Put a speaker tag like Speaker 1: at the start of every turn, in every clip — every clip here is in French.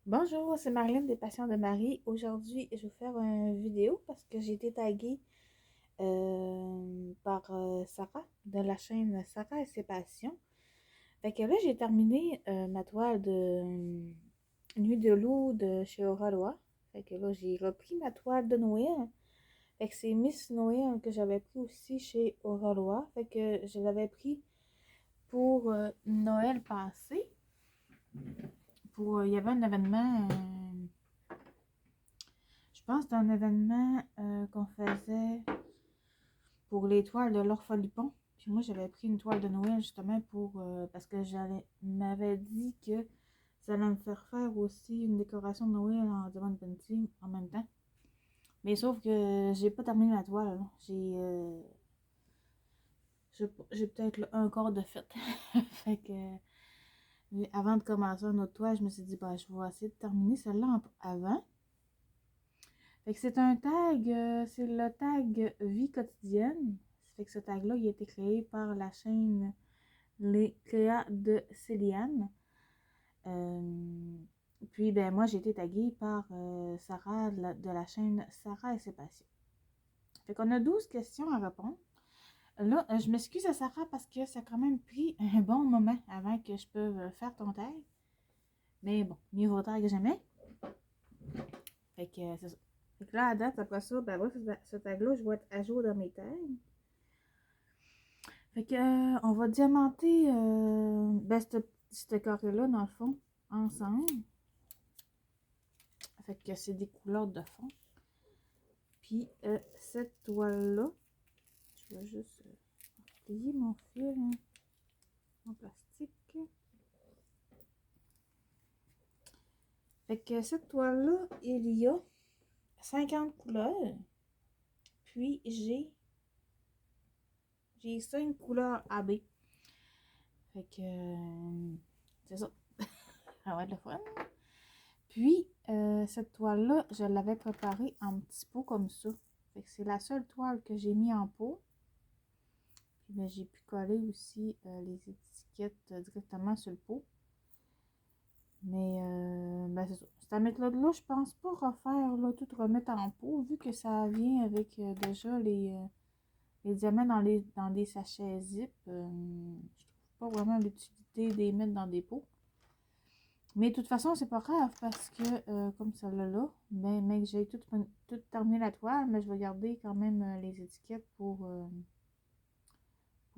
Speaker 1: Bonjour, c'est Marlène des Passions de Marie. Aujourd'hui, je vais vous faire une vidéo parce que j'ai été taguée par Sarah de la chaîne Sarah et ses passions. Fait que là, j'ai terminé ma toile de Nuit de loup de chez Auralois. Fait que là, j'ai repris ma toile de Noël. Fait que c'est Miss Noël que j'avais pris aussi chez Auralois. Fait que je l'avais pris pour Noël passé. Il y avait un événement. Je pense que c'était un événement qu'on faisait pour les toiles de l'Orphalipon. Puis moi, j'avais pris une toile de Noël justement parce que j'avais m'avait dit que ça allait me faire aussi une décoration de Noël en diamond painting en même temps. Mais sauf que j'ai pas terminé ma toile. J'ai peut-être un quart de fait. Fait que avant de commencer un autre toile, je me suis dit bah je vais essayer de terminer celle-là avant. Fait que c'est un tag, c'est le tag vie quotidienne. Ça fait que ce tag-là, il a été créé par la chaîne Les Créas de Céliane. Euh, Puis, ben, moi, j'ai été taguée par Sarah de la chaîne Sarah et ses passions. Fait qu'on a 12 questions à répondre. Là, je m'excuse à Sarah parce que ça a quand même pris un bon moment avant que je peux faire ton tag. Mais bon, mieux vaut tard que jamais. Fait que c'est ça. Fait que là, à date, après ça, ben, ce tag-là, je vais être à jour dans mes tags. Fait que, on va diamanter ben, ce carré-là, dans le fond, ensemble. Fait que c'est des couleurs de fond. Puis, cette toile-là, je vais juste plier mon fil en plastique. Fait que cette toile-là, il y a 50 couleurs. Puis, j'ai 5 couleurs AB. Fait que, c'est ça. Ça va être le fun. Puis, cette toile-là, je l'avais préparée en petits pots comme ça. Fait que c'est la seule toile que j'ai mis en pot. Puis, ben, j'ai pu coller aussi les étiquettes directement sur le pot. Mais, ben, c'est ça. Cette méthode-là, je pense pas refaire, là, tout remettre en pot, vu que ça vient avec déjà les diamants dans des sachets zip. Je trouve pas vraiment l'utilité de les mettre dans des pots. Mais de toute façon, c'est pas grave parce que, comme celle-là, là, ben, mec, j'ai tout terminé la toile, mais je vais garder quand même les étiquettes pour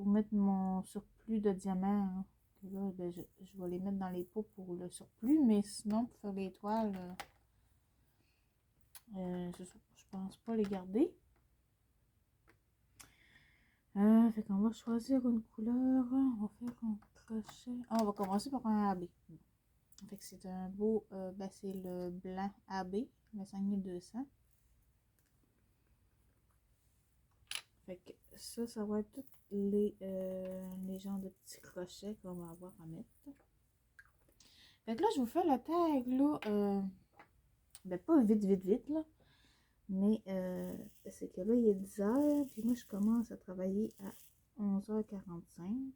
Speaker 1: mettre mon surplus de diamants. Hein. Là, ben, je vais les mettre dans les pots pour le surplus, mais sinon, pour faire les toiles, je pense pas les garder. Fait qu'on va choisir une couleur. On va faire un crochet. Ah, on va commencer par un AB. Fait que c'est un beau, ben, c'est le blanc AB, le 5200. Fait que ça va être tous les genres de petits crochets qu'on va avoir à mettre. Fait que là, je vous fais le tag, là, ben pas vite, là, mais c'est que là, il est 10h, puis moi, je commence à travailler à 11h45.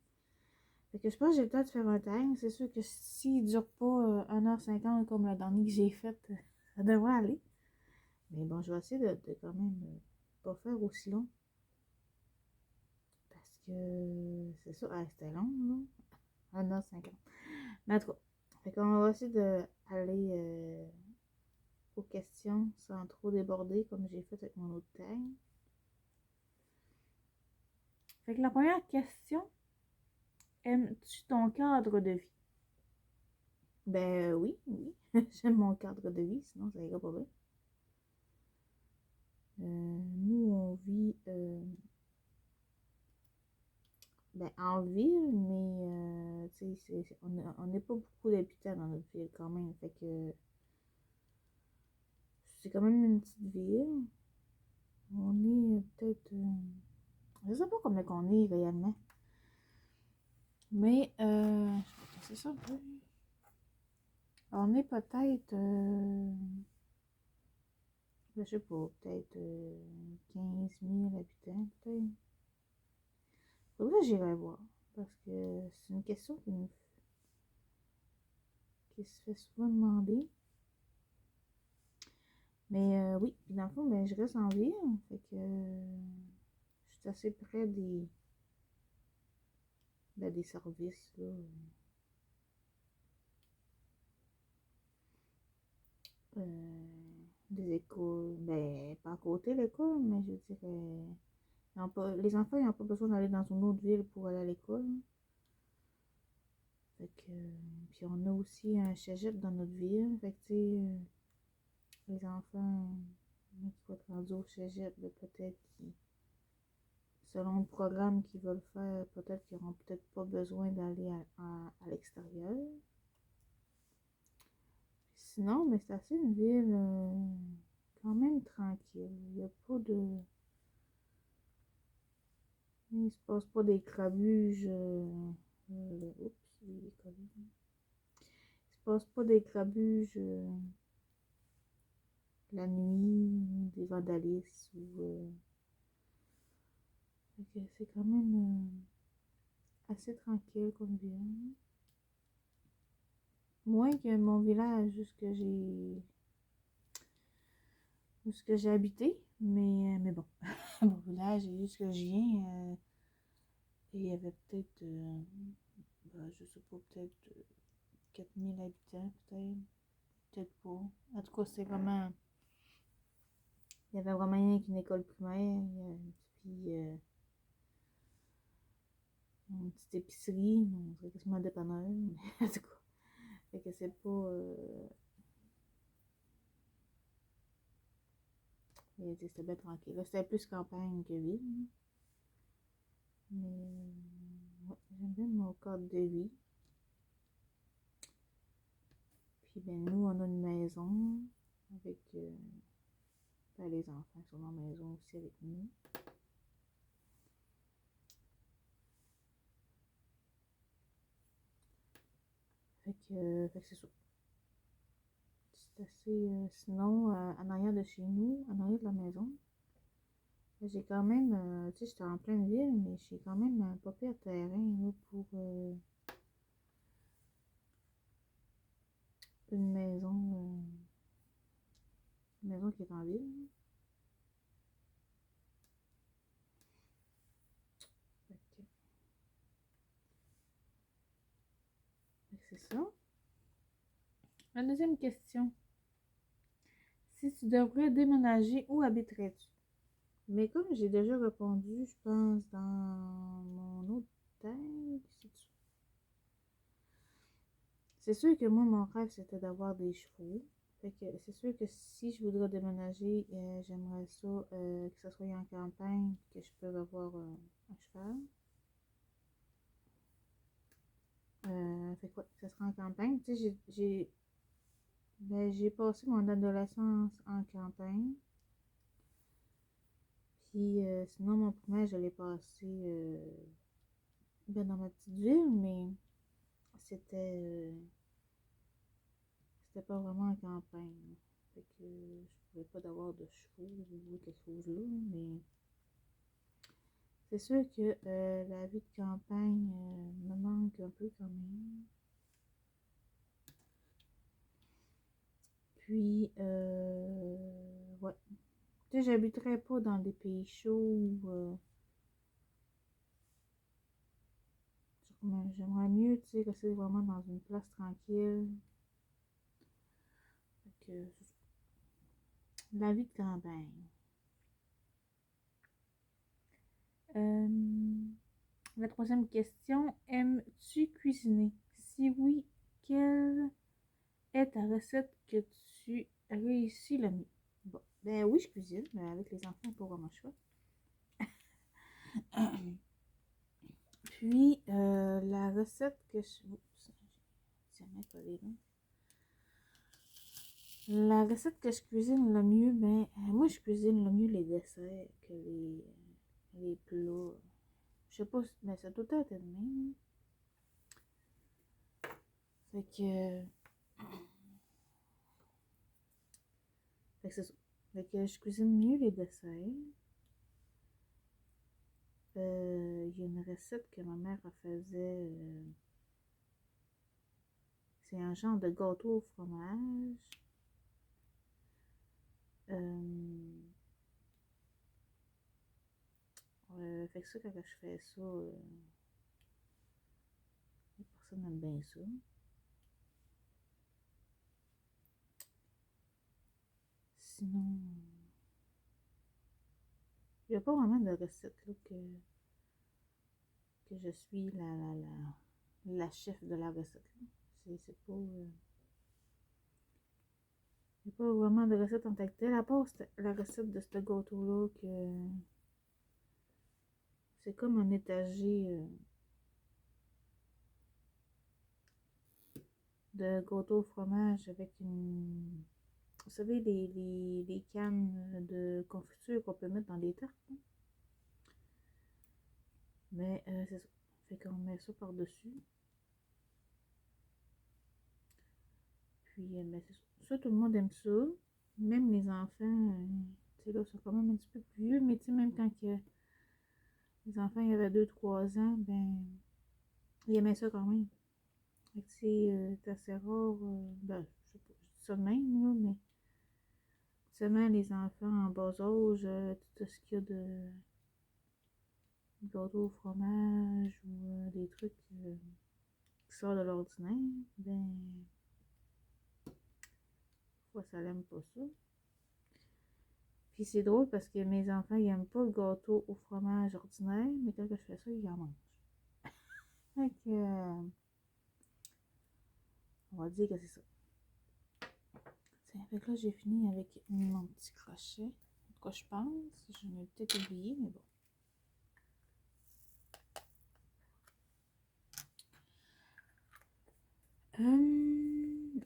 Speaker 1: Fait que je pense que j'ai le temps de faire un tag. C'est sûr que s'il dure pas 1h50 comme le dernier que j'ai fait, ça devrait aller. Mais bon, je vais essayer de quand même pas faire aussi long. Parce que c'est ça, ah, c'était long, là. 1h50. Mais en tout cas, fait qu'on va essayer d'aller aux questions sans trop déborder comme j'ai fait avec mon autre tag. Fait que la première question, aimes-tu ton cadre de vie? Ben oui, j'aime mon cadre de vie, sinon ça ira pas bien. Nous, on vit ben, en ville, mais on n'est pas beaucoup d'habitants dans notre ville quand même. Fait que c'est quand même une petite ville. On est peut-être. Je sais pas combien qu'on est réellement. Mais, c'est ça un peu. On est peut-être. Je sais pas, peut-être 15 000 habitants, peut-être. Faudrait que j'irai voir. Parce que c'est une question qui se fait souvent demander. Mais oui, puis dans le fond, ben, je reste en ville. Fait que je suis assez près des services, là. Des écoles. Ben, pas à côté de l'école, mais je dirais. Les enfants, ils n'ont pas besoin d'aller dans une autre ville pour aller à l'école. Fait que, puis on a aussi un cégep dans notre ville. Fait que, tu sais, les enfants qui vont être rendus au cégep, ben, peut-être qu'ils, selon le programme qu'ils veulent faire, peut-être qu'ils n'auront peut-être pas besoin d'aller à l'extérieur. Sinon, mais c'est assez une ville quand même tranquille. Il n'y a pas de. Il se passe pas des grabuges. Oups, les COVID. Il se passe pas des grabuges la nuit, des vandalismes. C'est quand même assez tranquille comme ville. Moins que mon village où ce que j'ai habité. Mais bon, mon village, où ce que je viens, il y avait peut-être, je sais pas, peut-être 4000 habitants, peut-être pas. En tout cas, c'est vraiment, il y avait vraiment rien qu'une école primaire, puis une petite épicerie, on dirait quasiment un dépanneur, mais en tout cas, fait que c'est pas, c'était bien tranquille. Là, c'était plus campagne que ville, mais ouais, j'aime bien mon cadre de vie. Puis ben nous, on a une maison avec ben, les enfants sont dans la maison aussi avec nous. Fait que c'est ça. C'est assez. Sinon, en arrière de chez nous, en arrière de la maison, j'ai quand même. Tu sais, j'étais en pleine ville, mais j'ai quand même un pas pire terrain là, pour une maison qui est en ville. Fait que c'est ça. La deuxième question. Si tu devrais déménager, où habiterais-tu? Mais comme j'ai déjà répondu, je pense, dans mon autre texte, c'est sûr que moi, mon rêve, c'était d'avoir des chevaux. Fait que c'est sûr que si je voudrais déménager, j'aimerais ça que ce soit en campagne, que je peux avoir un cheval. Fait quoi, ça sera en campagne. Tu sais, j'ai passé mon adolescence en campagne. Puis sinon, mon primaire, je l'ai passé ben, dans ma petite ville, mais c'était c'était pas vraiment en campagne. Fait que je pouvais pas d'avoir de chevaux ou quelque chose là, mais c'est sûr que la vie de campagne me manque un peu quand même. Puis, ouais. Tu sais, j'habiterais pas dans des pays chauds. J'aimerais mieux, tu sais, rester vraiment dans une place tranquille. Fait que, la vie de campagne. Euh, la troisième question, aimes-tu cuisiner? Si oui, quelle est ta recette que tu réussis le mieux? Bon, ben oui, je cuisine, mais avec les enfants, pas vraiment le choix. Puis, la recette que je... Oups, j'ai jamais collé là. La recette que je cuisine le mieux, ben, moi, je cuisine le mieux les desserts que les plats. Je sais pas, mais ça doit être le même. Fait que... Fait que c'est ça. Fait que je cuisine mieux les desserts. Il y a une recette que ma mère faisait. C'est un genre de gâteau au fromage. Fait que ça, quand je fais ça, les personnes aiment bien ça. Sinon, il n'y a pas vraiment de recette là, que je suis la chef de la recette. C'est pas. Il n'y a pas vraiment de recette en tant que telle, à part la recette de ce gâteau-là que c'est comme un étagé de gâteau au fromage avec une. Vous savez, les cannes de confiture qu'on peut mettre dans des tartes. Hein? Mais c'est ça. Fait qu'on met ça par-dessus. Puis, ben, c'est ça. Ça, tout le monde aime ça. Même les enfants, tu sais, là, sont quand même un petit peu plus vieux, mais tu sais, même quand les enfants ils avaient 2-3 ans, ben, ils aimaient ça quand même. Fait que c'est assez rare, ben, je sais pas, je dis ça de même, là, mais seulement les enfants en bas âge, tout ce qu'il y a de gâteau au fromage ou des trucs qui sortent de l'ordinaire, ben, fois ça l'aime pas ça. Puis c'est drôle parce que mes enfants, ils aiment pas le gâteau au fromage ordinaire, mais quand je fais ça, ils en mangent. Fait que, on va dire que c'est ça. Tiens, fait que là, j'ai fini avec mon petit crochet. En tout cas, je pense. Je l'ai peut-être oublié, mais bon.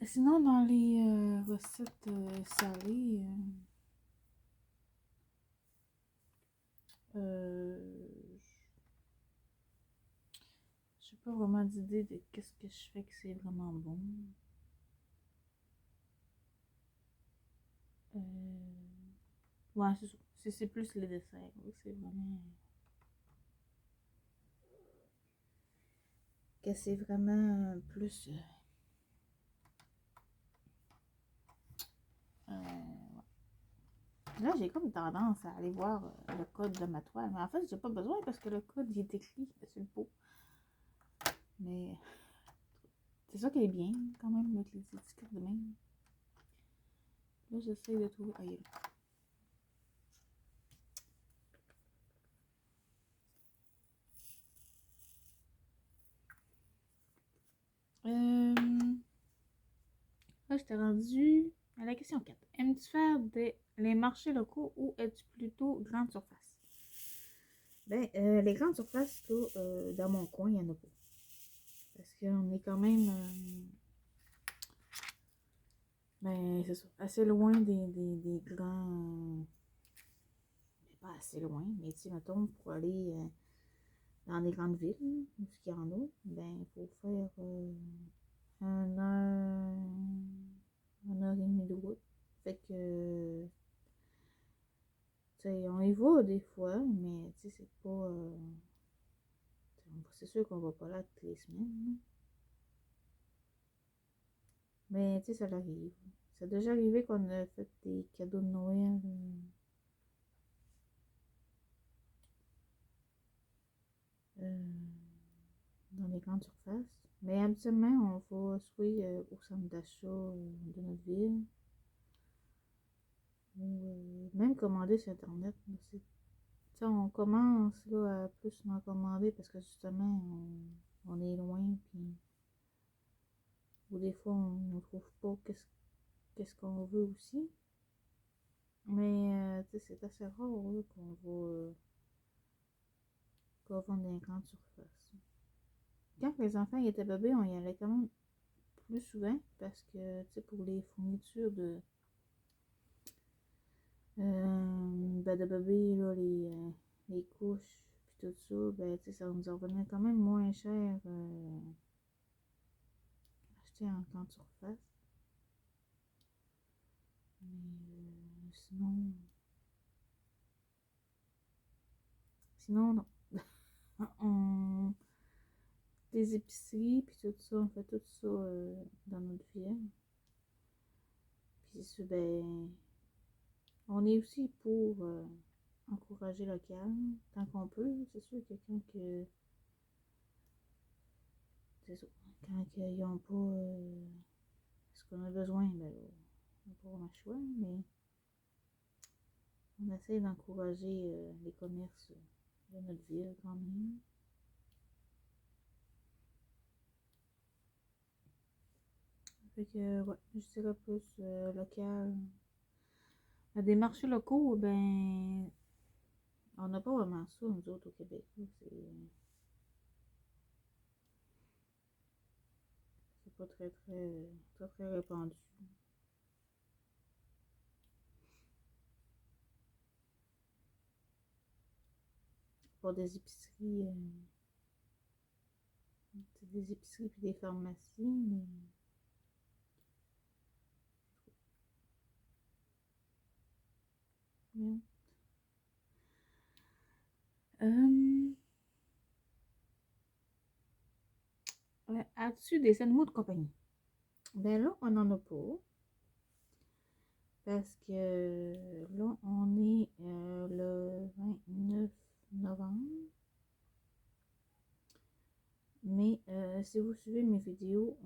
Speaker 1: Sinon, dans les recettes salées, j'ai pas vraiment d'idée de qu'est-ce que je fais que c'est vraiment bon. Ouais, c'est ça. C'est plus les desserts. Oui, c'est vraiment. Que c'est vraiment plus. Là, j'ai comme tendance à aller voir le code de ma toile. Mais en fait, j'ai pas besoin parce que le code, il est écrit sur le pot. Mais c'est ça qui est bien, quand même, avec les étiquettes de même. Là, j'essaie de trouver. Ah, il est là. Là, j'étais rendue à la question 4. Aimes-tu faire les marchés locaux ou es-tu plutôt grande surface? Ben, les grandes surfaces, là, dans mon coin, il n'y en a pas. Parce qu'on est quand même, ben, c'est ça, assez loin des grands. Mais pas assez loin, mais tu sais, mettons, pour aller dans les grandes villes, où il y en a, ben, il faut faire 1 heure, 1 heure et demie de route. Fait que, tu sais, on y va des fois, mais tu sais, c'est pas. C'est sûr qu'on va pas là toutes les semaines. Là. Mais tu sais, ça arrive. Ça a déjà arrivé qu'on a fait des cadeaux de Noël. Euh, dans les grandes surfaces. Mais habituellement, on va soit au centre d'achat de notre ville ou même commander sur Internet. On commence là, à plus en commander parce que justement, on est loin. Puis, ou des fois, on ne trouve pas qu'est-ce qu'on veut aussi. Mais c'est assez rare là, qu'on va dans les grandes surfaces. Quand les enfants étaient bébés, on y allait quand même plus souvent parce que pour les fournitures de bébé, là, les couches puis tout ça, ben ça nous en revenait quand même moins cher acheter en grande surface. Mais sinon non. Des épiceries puis tout ça, on fait tout ça dans notre ville. Puis ça, ben On est aussi pour encourager local, tant qu'on peut. C'est sûr que quand que, c'est ça, quand ils n'ont pas ce qu'on a besoin, ben, on n'a pas vraiment le choix, mais on essaie d'encourager les commerces de notre ville quand même. Fait que, ouais, je dirais plus local. Des marchés locaux, ben, on n'a pas vraiment ça, nous autres, au Québec. C'est pas très répandu. Pas des épiceries, des épiceries puis des pharmacies, mais yeah. Ouais, as-tu des animaux de compagnie? Ben là, on n'en a pas. Parce que là, on est le 29 novembre. Mais si vous suivez mes vidéos,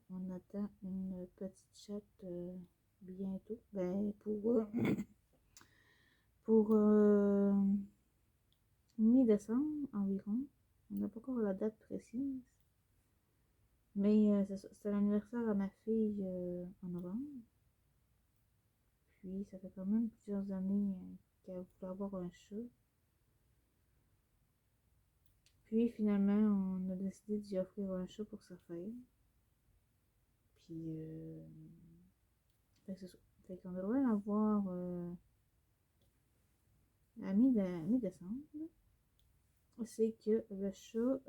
Speaker 1: on attend une petite chatte bientôt. Ben, pour mi-décembre environ. On n'a pas encore la date précise. Mais c'est l'anniversaire à ma fille en novembre. Puis ça fait quand même plusieurs années qu'elle voulait avoir un chat. Puis finalement, on a décidé d'y offrir un chat pour sa fête. Puis, fait que c'est ça. Fait qu'on devrait l'avoir à mi-décembre. C'est que le chat,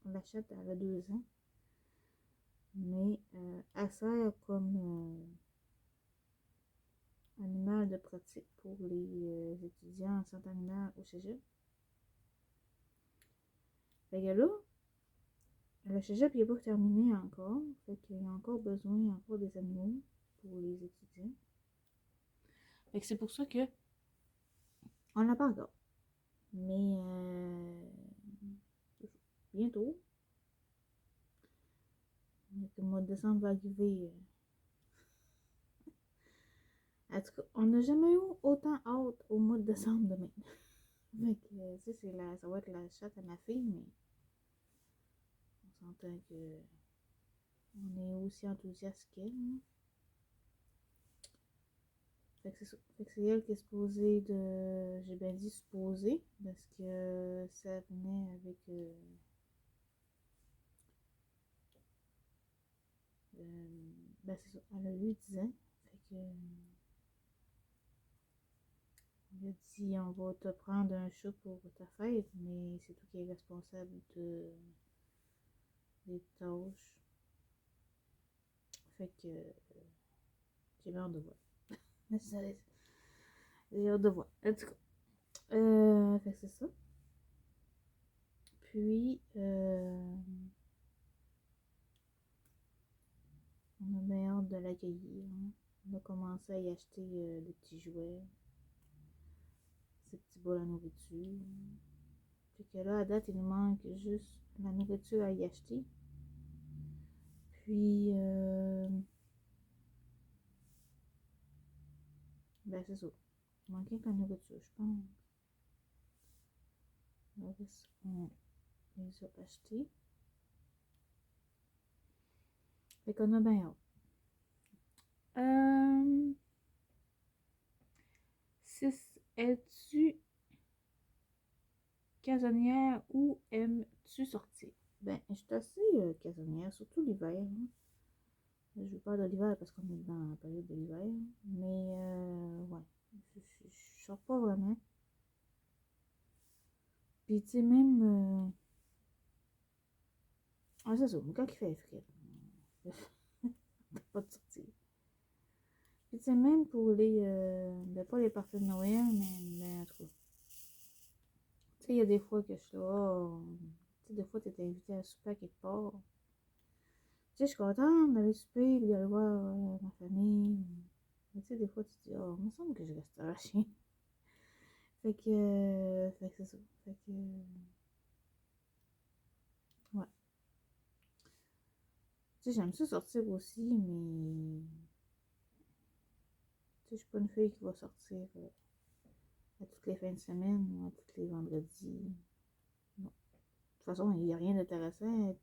Speaker 1: on l'achète à 2 ans. Mais elle sert comme animal de pratique pour les étudiants en santé animale au cégep. Fait que là, le cégep n'est pas terminé encore. Fait qu'il y a encore besoin encore des animaux pour les étudiants. Fait que c'est pour ça que on l'a pas encore. Mais bientôt. Le mois de décembre va arriver. En tout cas, on n'a jamais eu autant hâte au mois de décembre de même. Fait que, ça va être la chatte à ma fille, mais on s'entend que on est aussi enthousiaste qu'elle. Hein. Fait que c'est ça. Fait que c'est elle qui est supposée de. J'ai bien dit supposée, parce que ça venait avec. Ben c'est ça. Elle a eu 10 ans. Fait que. Il a dit on va te prendre un chat pour ta fête, mais c'est toi qui es responsable des tâches. Fait que j'ai hâte de voir. J'ai hâte de voir. En tout cas. Fait que c'est ça. Puis, on a bien hâte de l'accueillir. Hein. On a commencé à y acheter des petits jouets, ces petits bols à nourriture. Fait que là, à date, il nous manque juste la nourriture à y acheter. Puis, ben c'est ça. Il manquait que la nourriture, je pense. Le reste, on les a achetés. Fait qu'on a bien hâte. Es-tu casanière ou aimes-tu sortir? Ben, je suis assez casanière, surtout l'hiver. Hein. Je veux pas de l'hiver parce qu'on est dans la période de l'hiver. Mais, ouais, je sors pas vraiment. Puis, tu sais, même. Ah, c'est ça, quand il fait frais, pas de sortir. Puis, tu sais, même pour les. Ben, pas les parties de Noël, mais en tout cas. Tu sais, il y a des fois que je suis là. Oh, tu sais, des fois, tu es invité à souper à quelque part. Tu sais, je suis contente d'aller souper et d'aller voir ma famille. Mais tu sais, des fois, tu te dis, oh, il me semble que je reste arraché. Fait que c'est ça. Fait que, ouais. Tu sais, j'aime ça sortir aussi, mais tu sais, je suis pas une fille qui va sortir à toutes les fins de semaine ou à tous les vendredis. Non. De toute façon, il n'y a rien d'intéressant.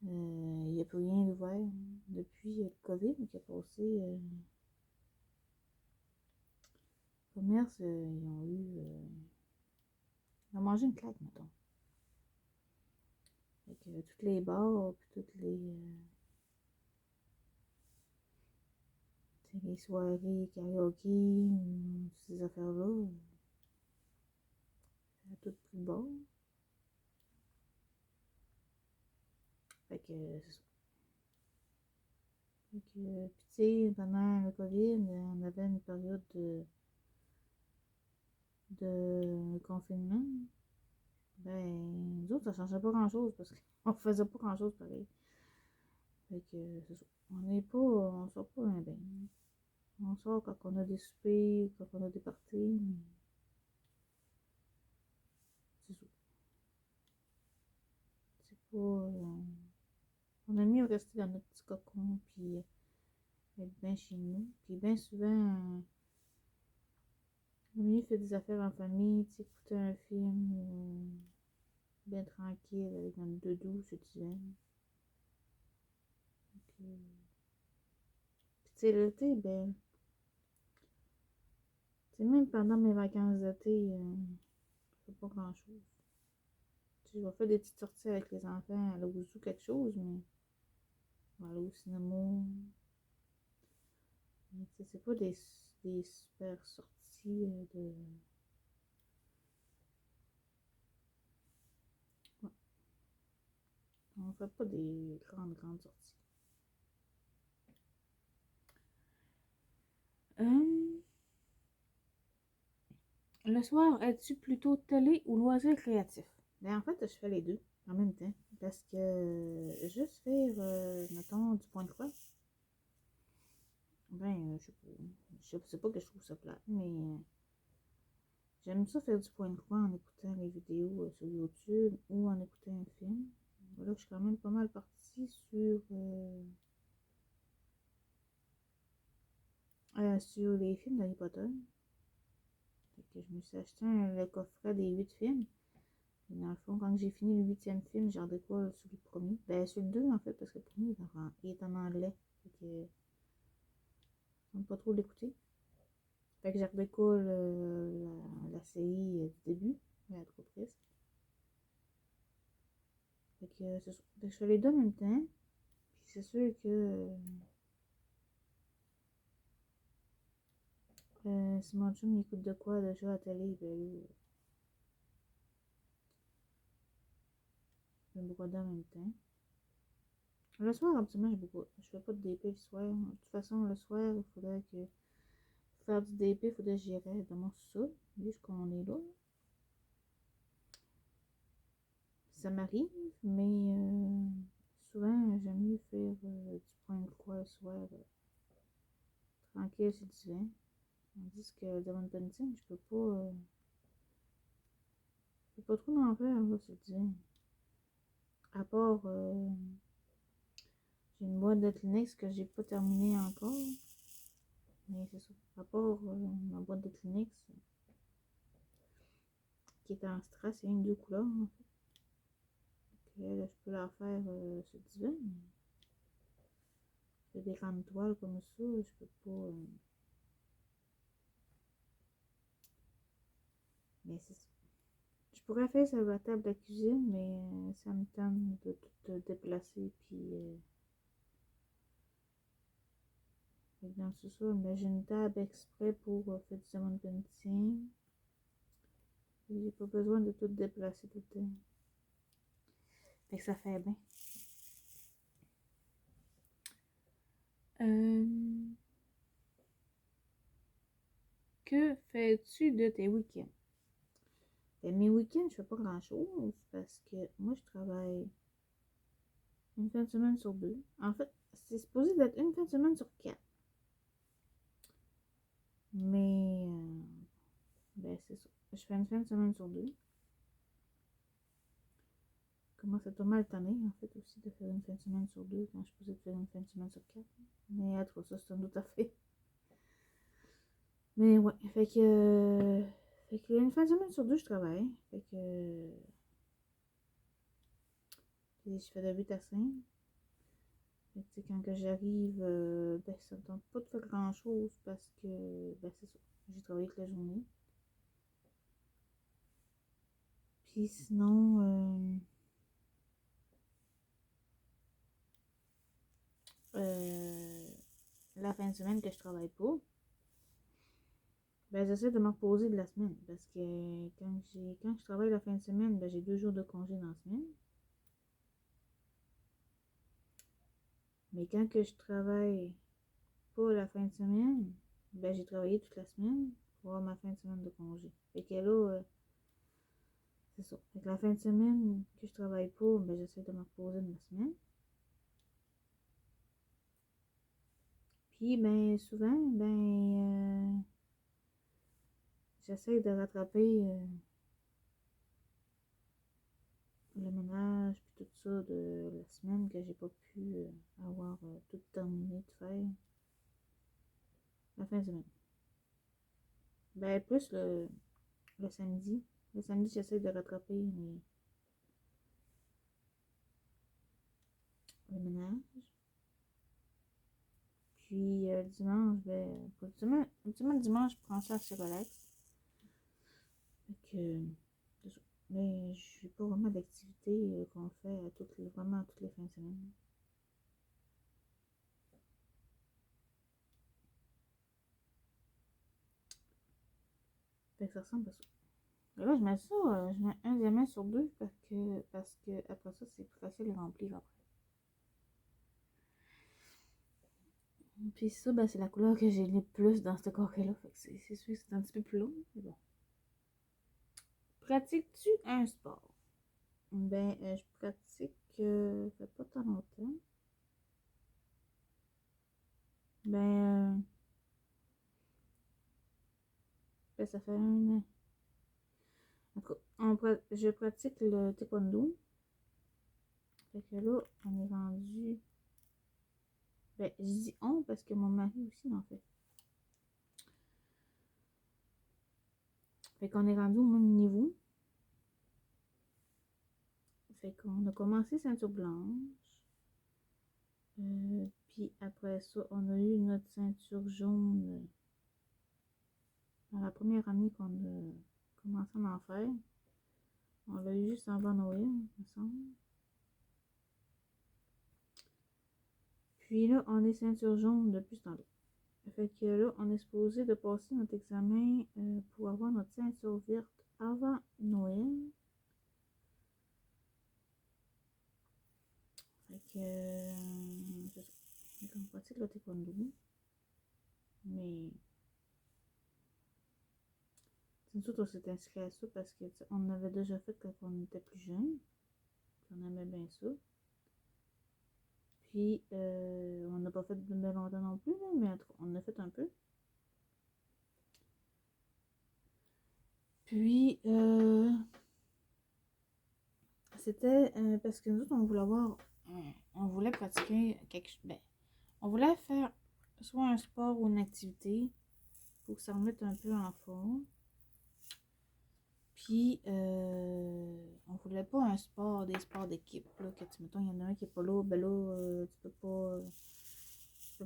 Speaker 1: Il n'y a plus rien d'ouvert depuis le COVID qui a passé. Le commerce, ils ont mangé une claque, mettons. Fait que toutes les bars, puis les soirées karaoké, toutes ces affaires-là, ça a tout pris le bord. Fait que c'est ça. Fait que, puis tu sais, pendant le COVID, on avait une période de confinement. Ben, nous autres, ça changeait pas grand-chose parce qu'on faisait pas grand-chose pareil. Fait que c'est ça. On sort pas un bain. On sort quand on a des soupers, quand on a des parties, mais c'est ça. C'est pas. On aime mieux rester dans notre petit cocon, puis être bien chez nous. Puis bien souvent, on aime mieux faire des affaires en famille, tu sais, écouter un film, bien tranquille, avec notre doudou, ce divan. Puis tu sais, l'été, ben, tu sais, même pendant mes vacances d'été, je fais pas grand-chose. Tu sais, je vais faire des petites sorties avec les enfants, aller au zoo, quelque chose, mais on va aller au cinéma. Mais tu sais, c'est pas des super sorties de. Ouais, on fait pas des grandes sorties. Euh, le soir, es-tu plutôt télé ou loisirs créatifs? Ben, en fait, je fais les deux en même temps. Parce que juste faire, mettons, du point de croix, ben, je sais pas que je trouve ça plate, mais j'aime ça faire du point de croix en écoutant les vidéos sur YouTube ou en écoutant un film. Là, je suis quand même pas mal partie sur les films d'Harry Potter. Fait que je me suis acheté le coffret des 8 films. Et dans le fond, quand j'ai fini le 8e film, j'ai redécolle sur le premier. Ben, sur le 2 en fait, parce que le premier, il est en anglais. Fait que j'aime pas trop l'écouter. Fait que j'ai redécolle la série du début. Elle est trop triste. Fait que c'est ça. Fait que je fais les deux en même temps. Puis c'est sûr que si mon chum écoute de quoi déjà à la télé, ben là, je vais me broder en même temps. Le soir, absolument, je fais pas de DP le soir. De toute façon, le soir, il faudrait que. Pour faire du DP, il faudrait que j'irais dans mon sous-sol, vu qu'on est là. Ça m'arrive, mais souvent, j'aime mieux faire du point de croix le soir, tranquille sur le divan. Tandis que devant le painting, je peux pas trop en faire là, sur le divan. À part, j'ai une boîte de Kleenex que j'ai pas terminée encore. Mais c'est ça. À part ma boîte de Kleenex, qui est en strass, c'est une deux couleurs en fait. Donc, là, je peux la faire sur le divan. Mais des grandes toiles comme ça, je peux pas. Mais c'est ça. Je pourrais faire sur la table de cuisine, mais ça me tente de tout déplacer. Puis, dans tout ça, mais j'ai une table exprès pour faire du salmon painting. J'ai pas besoin de tout déplacer tout le temps. Fait que ça fait bien. Euh, que fais-tu de tes week-ends? Ben, mes week-ends, je fais pas grand-chose parce que moi, je travaille une fin de semaine sur deux. En fait, c'est supposé d'être une fin de semaine sur quatre. Mais, ben c'est ça. Je fais une fin de semaine sur deux. Comment c'est pas mal tanné, en fait, aussi, de faire une fin de semaine sur deux quand je suis posée de faire une fin de semaine sur quatre. Mais, en tout cas, ça, c'est un autre affaire. Mais, ouais, fait que une fin de semaine sur deux, je travaille. Fait que, puis je fais de 8 à 5. Fait que, tu sais, quand que j'arrive, ben, ça me tente pas de faire grand-chose parce que, ben, c'est ça. J'ai travaillé toute la journée. Puis sinon, la fin de semaine que je travaille pas, ben, j'essaie de me reposer de la semaine. Parce que quand je travaille la fin de semaine, ben, j'ai 2 jours de congé dans la semaine. Mais quand que je travaille pas la fin de semaine, ben, j'ai travaillé toute la semaine pour avoir ma fin de semaine de congé. Fait que là, c'est ça. Fait que la fin de semaine que je travaille pas, ben, j'essaie de me reposer de ma semaine. Puis, ben, souvent, ben, j'essaie de rattraper le ménage puis tout ça de la semaine que j'ai pas pu avoir tout terminé de faire la fin de semaine. Ben, plus le samedi. Le samedi, j'essaie de rattraper le ménage. Puis le dimanche, ben, le dimanche, je prends ça assez relax. Fait que, c'est ça. Mais je n'ai pas vraiment d'activité qu'on fait vraiment à toutes les fins de semaine. Fait que ça ressemble à ça. Et là, je mets un diamant sur deux parce que après ça, c'est plus facile à remplir après. Puis ça, ben, c'est la couleur que j'ai le plus dans ce carré-là. Fait que c'est sûr que c'est un petit peu plus long, mais bon. Pratiques-tu un sport? Ben, je pratique, ça fait pas tant longtemps. Ben, ben, ça fait un an. En tout cas, je pratique le taekwondo. Fait que là, on est rendu. Ben, je dis on parce que mon mari aussi en fait. Fait qu'on est rendu au même niveau. Fait qu'on a commencé ceinture blanche. Puis après ça, on a eu notre ceinture jaune dans la première année qu'on a commencé à en faire. On l'a eu juste avant Noël, il me semble. Puis là, on est ceinture jaune depuis ce temps-là. Fait que là, on est supposé de passer notre examen pour avoir notre ceinture verte avant Noël. Fait que c'est ça. Fait qu'on pratique le taekwondo. Mais c'est sûr qu'on s'est inscrit à ça parce qu'on avait déjà fait quand on était plus jeune. On aimait bien ça. Puis on n'a pas fait de bien longtemps non plus, là, mais on en a fait un peu. Puis c'était parce que nous autres, on voulait pratiquer quelque chose. Ben, on voulait faire soit un sport ou une activité pour s'en remettre un peu en forme. Puis, on voulait pas des sports d'équipe, là, que mettons, il y en a un qui est pas là, ben là, tu peux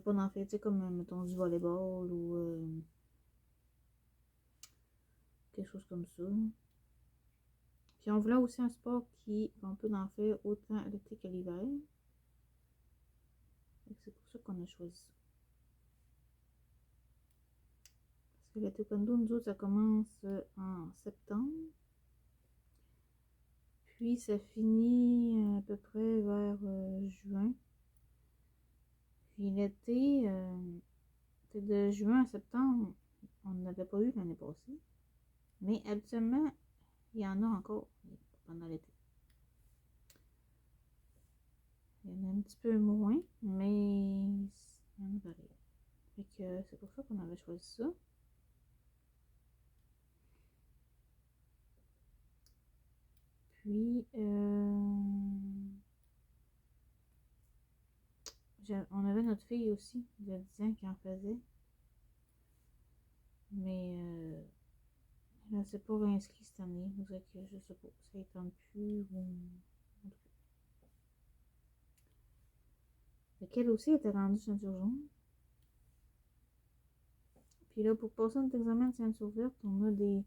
Speaker 1: pas en faire, tu sais, comme, mettons, du volleyball ou quelque chose comme ça. Puis, on voulait aussi un sport qu'on peut en faire autant à l'été qu'à l'hiver. C'est pour ça qu'on a choisi ça. Parce que le taekwondo, nous autres, ça commence en septembre. Puis ça finit à peu près vers juin. Puis l'été, c'est de juin à septembre, on n'avait pas eu l'année passée. Mais habituellement, il y en a encore pendant l'été. Il y en a un petit peu moins, mais il y en a pareil. Fait que c'est pour ça qu'on avait choisi ça. Puis, on avait notre fille aussi, de 10 ans, qui en faisait. Mais elle ne s'est pas réinscrite cette année. On dirait que je sais pas, ça ne tente plus. Fait qu'elle aussi était rendue ceinture jaune. Puis là, pour passer notre examen de ceinture verte, on a des.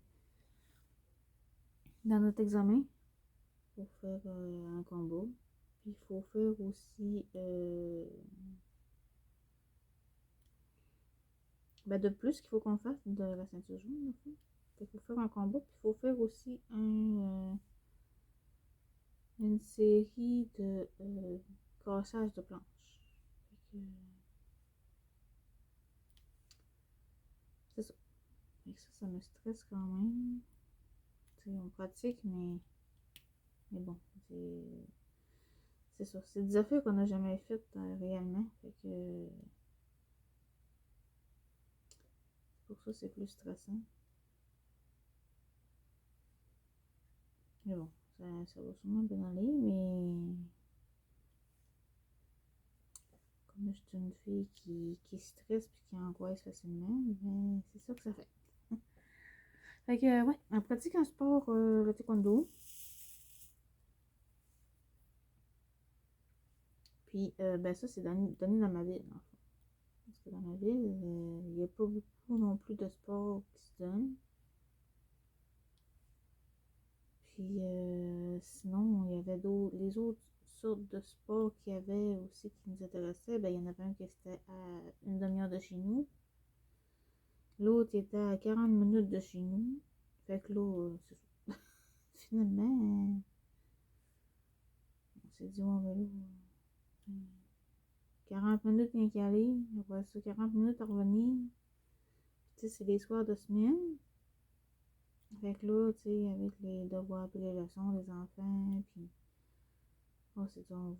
Speaker 1: Dans notre examen, pour faire un combat. Puis il faut faire aussi. De plus qu'il faut qu'on fasse de la ceinture jaune, en fait. Fait qu'il faut faire un combat, puis il faut faire aussi une série de cassage de planches. Fait que, c'est ça. Fait que ça me stresse quand même. T'sais, on pratique, mais bon, c'est ça. C'est des affaires qu'on n'a jamais faites réellement. Fait que pour ça, c'est plus stressant. Mais bon, ça va sûrement bien aller, mais comme je suis une fille qui stresse puis qui angoisse facilement, ben, c'est ça que ça fait. Fait que, ouais, on pratique un sport, le taekwondo. Puis, ça, c'est donné dans ma ville, en fait. Parce que dans ma ville, il n'y a pas beaucoup non plus de sports qui se donnent. Puis, sinon, il y avait les autres sortes de sports qu'il y avait aussi qui nous intéressaient. Ben, il y en avait un qui était à une demi-heure de chez nous. L'autre était à 40 minutes de chez nous. Fait que là, c'est ça. Finalement, on s'est dit, ouais, ben là, 40 minutes rien qu'y aller, après ça, 40 minutes à revenir. Tu sais, c'est les soirs de semaine. Fait que là, tu sais, avec les devoirs et les leçons des enfants, puis on s'est dit, on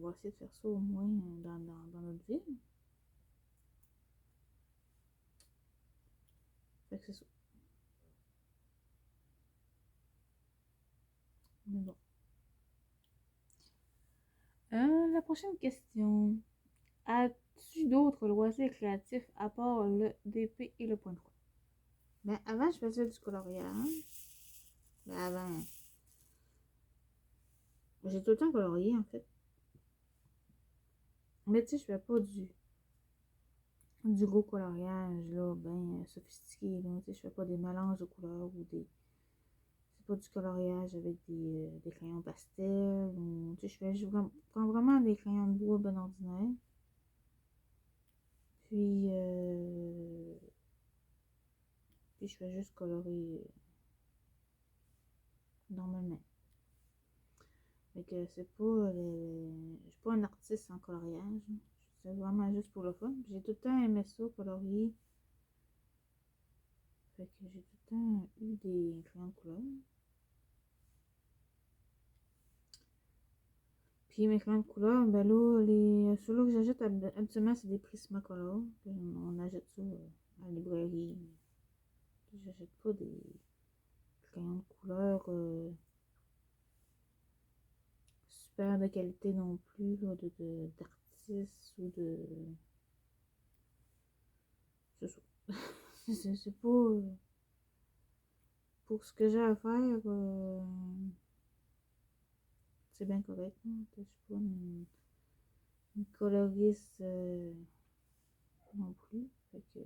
Speaker 1: va essayer de faire ça au moins dans notre ville. Fait que c'est ça. Mais bon. La prochaine question. As-tu d'autres loisirs créatifs à part le DP et le point de croix? Ben, avant, je faisais du coloriage. Ben, avant, j'ai tout le temps colorié, en fait. Mais tu sais, je fais pas du gros coloriage, là, ben sophistiqué, là. Tu sais, je fais pas des mélanges de couleurs ou des... C'est pas du coloriage avec des crayons pastel ou... Tu sais, prends vraiment des crayons de bois ben ordinaires. Puis, puis je fais juste colorer normalement. Fait que c'est pas... Je suis pas un artiste en coloriage. C'est vraiment juste pour le fun. J'ai tout le temps aimé ça, colorier. Fait que j'ai tout le temps eu des crayons de couleur. Puis mes crayons de couleur, ben là, ceux-là que j'achète habituellement, c'est des Prismacolor. On achète ça à la librairie. J'achète pas des crayons de couleur super de qualité non plus, là, d'artistes ou de... C'est ça. C'est pas... pour ce que j'ai à faire, c'est bien correct. Hein. Je suis pas une coloriste non plus. Fait que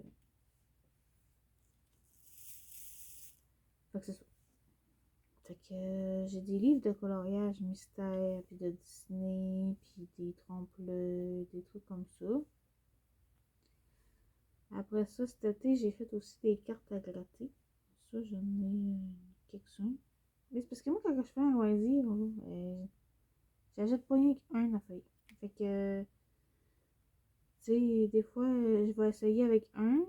Speaker 1: c'est ça. Fait que j'ai des livres de coloriage mystère, puis de Disney, puis des trompe-l'œil, des trucs comme ça. Après ça, cet été, j'ai fait aussi des cartes à gratter. Ça, j'en ai quelques-uns. Mais c'est parce que moi, quand je fais un loisir, j'achète pas rien qu'un affaire. Fait que, tu sais, des fois, je vais essayer avec un,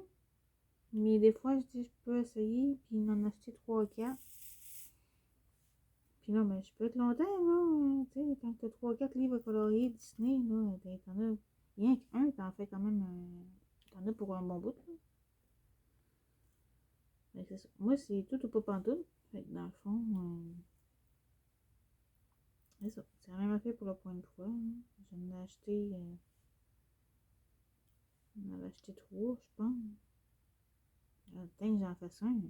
Speaker 1: mais des fois, je dis, je peux essayer, puis en acheter 3 ou 4. Puis là, ben, je peux être longtemps, là. Tu sais, quand t'as 3 4 livres coloriés Disney, là, t'en as rien qu'un, t'en fais quand même. T'en as pour un bon bout, là. Fait que c'est ça. Moi, c'est tout ou pas pantoute. Fait que dans le fond, C'est ça. C'est la même affaire pour le point de croix. Hein. J'en ai acheté. J'en avais acheté 3, je pense. Le temps que j'en fasse un,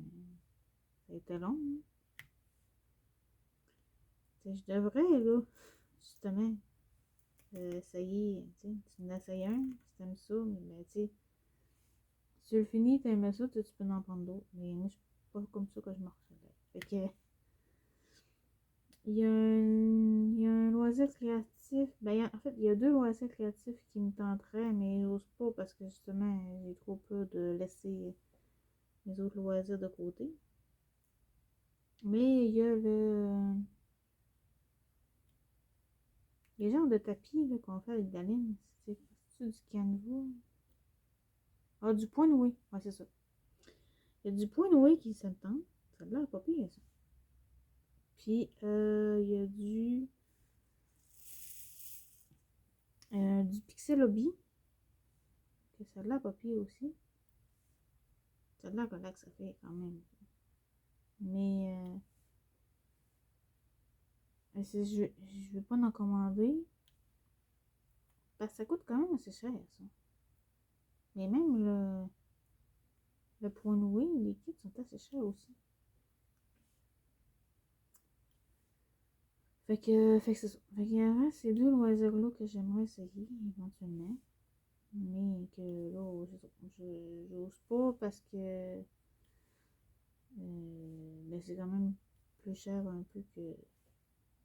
Speaker 1: ça a été long. Hein. Je devrais, là, justement, essayer. Tu en essayes un, si t'aimes ça, mais ben, tu sais, si tu le finis, t'aimes ça, tu peux en prendre d'autres. Mais moi, je suis pas comme ça que je marche. Fait que. Il y a un loisir créatif. Ben, en fait, il y a 2 loisirs créatifs qui me tenteraient, mais j'ose pas parce que justement, j'ai trop peur de laisser mes autres loisirs de côté. Mais il y a les genres de tapis qu'on fait avec de la laine. C'est du canevas. Ah, du point noué. Ouais, c'est ça. Il y a du point noué qui se tente. Ça a l'air pas pire, ça. Puis, il y a du pixel hobby. Que ça a l'air pas pire aussi. Ça a l'air que ça fait quand même. Mais je vais pas en commander. Parce que ça coûte quand même assez cher, ça. Mais même le point noué, les kits sont assez chers aussi. Fait que c'est ça. Fait qu'il y a ces 2 loisirs-là que j'aimerais essayer éventuellement. Mais que là, j'ose pas parce que ben c'est quand même plus cher un peu que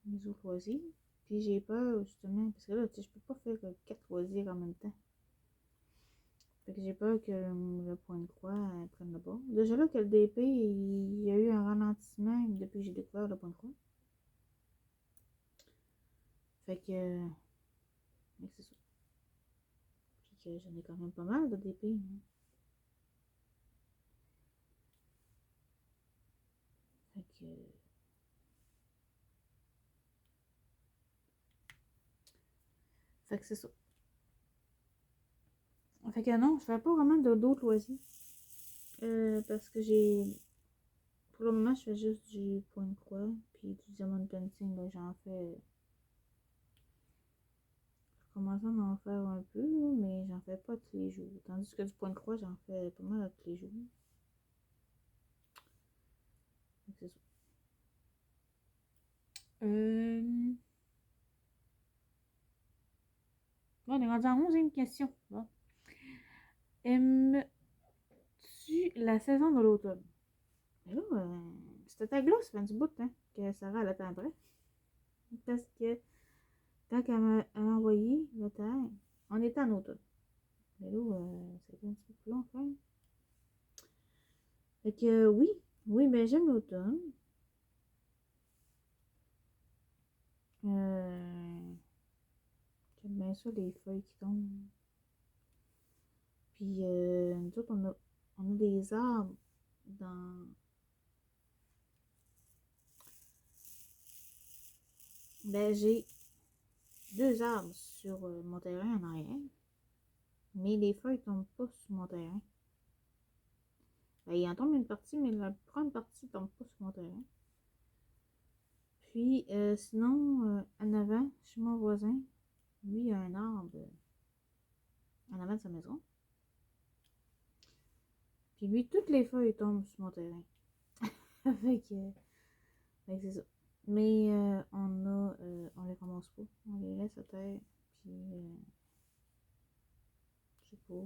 Speaker 1: mes autres loisirs. Puis j'ai peur justement, parce que là, tu sais, je peux pas faire 4 loisirs en même temps. Fait que j'ai peur que le point de croix prenne le bord. Déjà là que le DP, il y a eu un ralentissement depuis que j'ai découvert le point de croix. Fait que c'est ça. Puis que j'en ai quand même pas mal de DP. Hein. Fait que c'est ça. Fait que non, je fais pas vraiment d'autres loisirs. Parce que pour le moment, je fais juste du point de croix. Puis du diamond painting, ben, j'en fais. Je commence à en faire un peu, mais j'en fais pas tous les jours. Tandis que du point de croix, j'en fais pas mal tous les jours. C'est ça. Bon, on est rendu à 11e question. Bon. Aimes-tu la saison de l'automne? Mais là, c'était ta glosse, ça fait du bout, hein, que Sarah elle attend après. Parce que quand elle m'a envoyé le tag, on était en automne. Mais là, c'était un petit peu plus long quand même. Fait que oui, ben j'aime l'automne. J'aime bien ça, les feuilles qui tombent. Puis nous autres, on a des arbres dans. Ben j'ai 2 arbres sur mon terrain en arrière. Mais les feuilles tombent pas sur mon terrain. Ben, il en tombe une partie, mais la grande partie ne tombe pas sur mon terrain. Puis, sinon, en avant, chez mon voisin, lui, il y a un arbre en avant de sa maison. Puis lui, toutes les feuilles tombent sur mon terrain. fait que c'est ça. Mais on les commence pas. On les laisse à terre. Puis, je sais pas.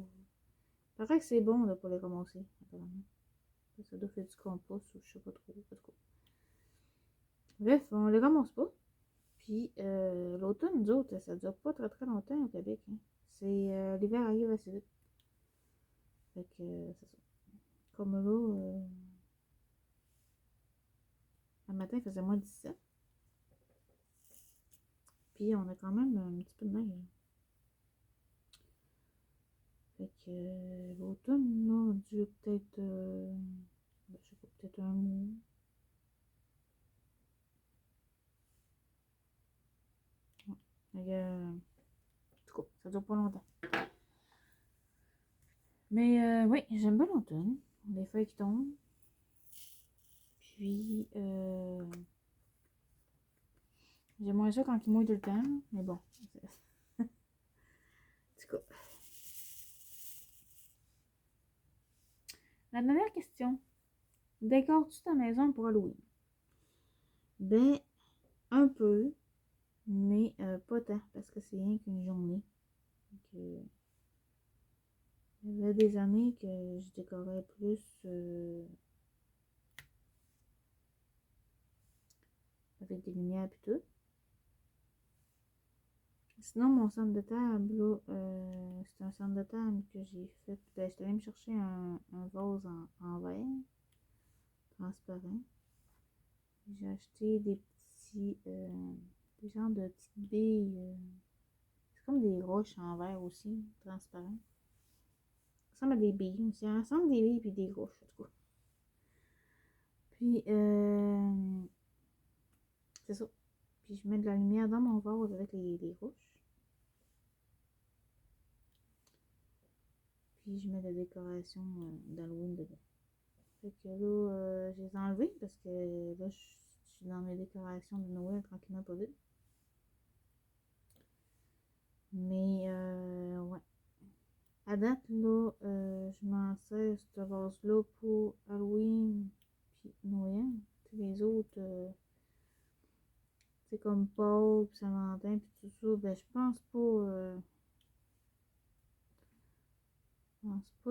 Speaker 1: Paraît que c'est bon de pas les commencer, apparemment. Ça doit faire du compost ou je sais pas trop. Bref, on les ramasse pas. Puis l'automne, nous autres, ça dure pas très très longtemps au Québec. Hein. C'est l'hiver arrive assez vite. Fait que c'est ça. Comme là, le matin, il faisait moins 17. Puis on a quand même un petit peu de neige. Fait que l'automne, là, dure peut-être, je sais pas, peut-être un mois. Ouais. Fait que, en tout cas, ça dure pas longtemps. Mais oui, j'aime bien l'automne. Les feuilles qui tombent. Puis, J'ai moins ça quand il mouille tout le temps, mais bon. En tout cas. La dernière question. Décores-tu ta maison pour Halloween? Ben, un peu, mais pas tant, parce que c'est rien qu'une journée. Donc, il y avait des années que je décorais plus avec des lumières et tout. Sinon, mon centre de table, là, c'est un centre de table que j'ai fait. Ben, j'étais allée me chercher un vase en verre transparent. J'ai acheté des petits, des genres de petites billes. C'est comme des roches en verre aussi, transparent. Ça ressemble à des billes aussi. Ça ressemble à des billes et des roches, en tout cas. Puis, c'est ça. Puis, je mets de la lumière dans mon vase avec les roches. Puis, je mets des décorations d'Halloween dedans. Fait que là, je les ai enlevées parce que là, je suis dans mes décorations de Noël tranquillement pas vite. Mais, ouais. À date, là, je m'en sers ce vase-là pour Halloween puis Noël. Puis les autres, c'est comme Pâques, Saint-Valentin puis tout ça, ben je pense pas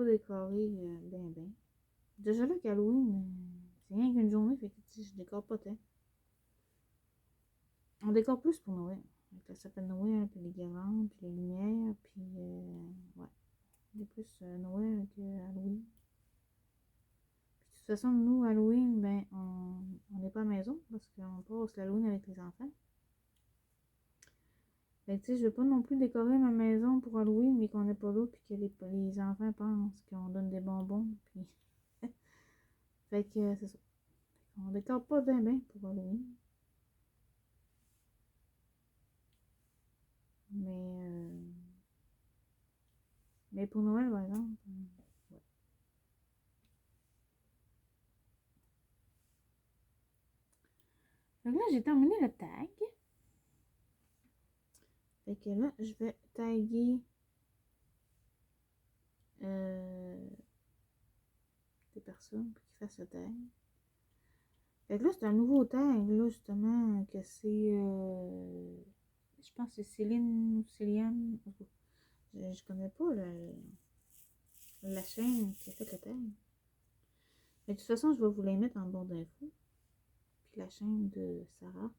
Speaker 1: décorer ben. Déjà là qu'Halloween, c'est rien qu'une journée, fait que je décore pas tant. On décore plus pour Noël. Avec le sapin de Noël, puis les guirlandes, puis les lumières, puis ouais. C'est plus Noël que Halloween. Puis de toute façon, nous, Halloween, ben, on n'est pas à la maison parce qu'on passe l'Halloween avec les enfants. Fait que tu sais, je veux pas non plus décorer ma maison pour Halloween, mais qu'on n'est pas là, puis que les enfants pensent qu'on donne des bonbons, puis... fait que c'est ça. On décore pas bien pour Halloween. Mais pour Noël, par exemple, ouais. Donc là, j'ai terminé le tag. Fait que là, je vais taguer des personnes pour qu'ils fassent le tag. Fait que là, c'est un nouveau tag, là, justement, que c'est... je pense que c'est Céline ou Céliane. Je connais pas la chaîne qui a fait le tag. Mais de toute façon, je vais vous les mettre en barre d'infos. Puis la chaîne de Sarah.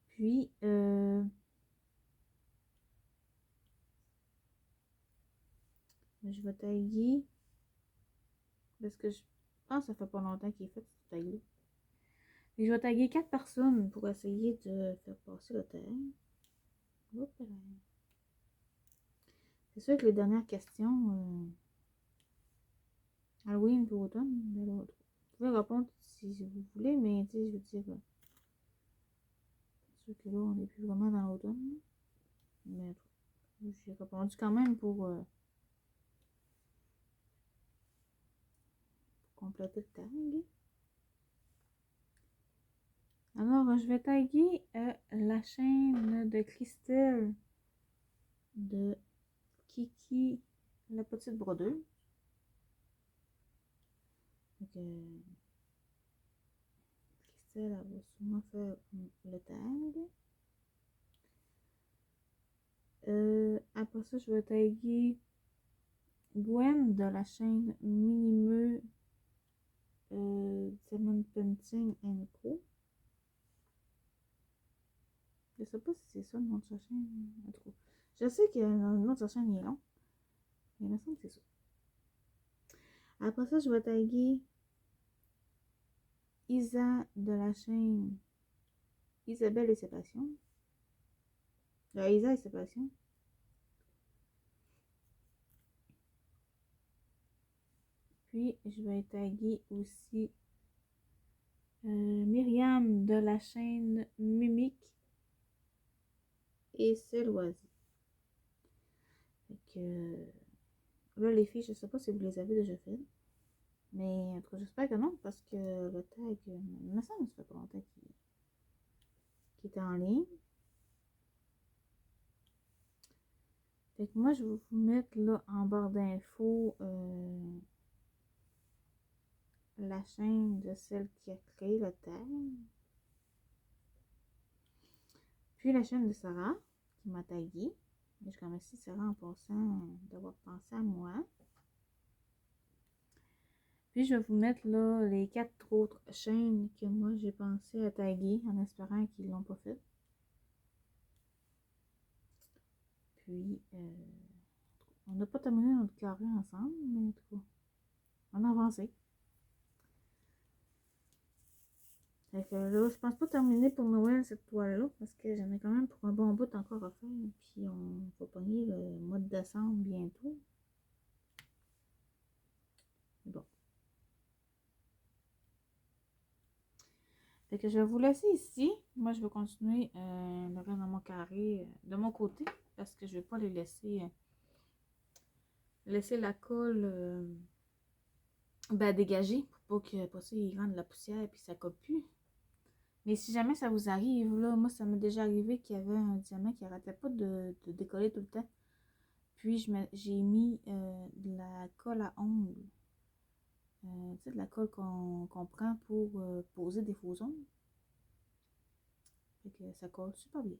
Speaker 1: Puis, je vais taguer, parce que je pense que ça fait pas longtemps qu'il est fait ce tag-là. Et je vais taguer 4 personnes pour essayer de faire passer le tag. C'est sûr que les dernières questions, Halloween pour automne, mais là, vous pouvez répondre si vous voulez, mais tu sais, je veux dire, c'est sûr que là, on n'est plus vraiment dans l'automne. Mais j'ai répondu quand même pour compléter le tag. Alors, je vais taguer la chaîne de Christelle de Kiki, la petite brodeuse. Donc, Christelle, elle va sûrement faire le tag. Après ça, je vais taguer Gwen de la chaîne Minimeux Diamond Painting Co. Je sais pas si c'est ça le nom de sa chaîne. En tout cas, je sais que le nom de sa chaîne est long. Mais il me semble que c'est ça. Après ça, je vais taguer Isa de la chaîne Isabelle et ses passions. Isa et ses passions. Puis, je vais taguer aussi Myriam de la chaîne Mimique et C'est loisir. Fait que là, les filles, je sais pas si vous les avez déjà faites. Mais en tout cas, j'espère que non, parce que le tag, il me semble que ça fait pas longtemps qui est en ligne. Fait que moi, je vais vous mettre là en barre d'infos la chaîne de celle qui a créé le thème. Puis la chaîne de Sarah qui m'a tagué. Je remercie Sarah en passant d'avoir pensé à moi. Puis je vais vous mettre là les 4 autres chaînes que moi j'ai pensé à taguer en espérant qu'ils ne l'ont pas fait. Puis on n'a pas terminé notre carré ensemble, mais en tout cas, on a avancé. Fait que là, je pense pas terminer pour Noël cette toile-là, parce que j'en ai quand même pour un bon bout encore à faire. Puis on va pogner le mois de décembre bientôt. Bon. Fait que je vais vous laisser ici. Moi, je vais continuer le reste dans mon carré de mon côté, parce que je vais pas les laisser la colle dégager pour pas que après ça, il rentre de la poussière et puis ça colle plus. Mais si jamais ça vous arrive, là, moi, ça m'est déjà arrivé qu'il y avait un diamant qui arrêtait pas de décoller tout le temps. Puis, j'ai mis de la colle à ongles. Tu sais, de la colle qu'on prend pour poser des faux ongles. Fait que ça colle super bien.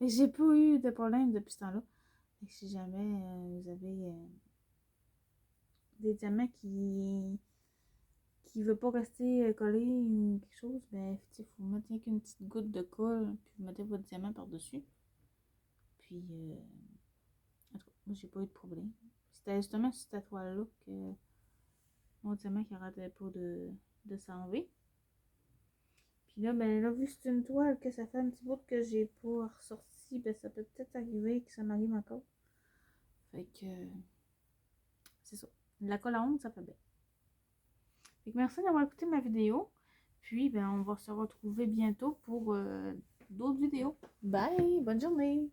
Speaker 1: Mais j'ai pas eu de problème depuis ce temps-là. Fait que si jamais vous avez des diamants qui ne veut pas rester collé ou quelque chose, ben, il faut mettre qu'une petite goutte de colle, puis vous mettez votre diamant par-dessus. Puis, en tout cas, moi, j'ai pas eu de problème. C'était justement sur cette toile-là que mon diamant qui arrêtait pas de s'enlever. Puis là, ben là, vu que c'est une toile que ça fait un petit bout que j'ai pas ressorti, ben ça peut peut-être arriver que ça m'arrive encore. Fait que, c'est ça. La colle à ongles, ça fait bien. Fait que merci d'avoir écouté ma vidéo. Puis, ben, on va se retrouver bientôt pour d'autres vidéos. Bye! Bonne journée!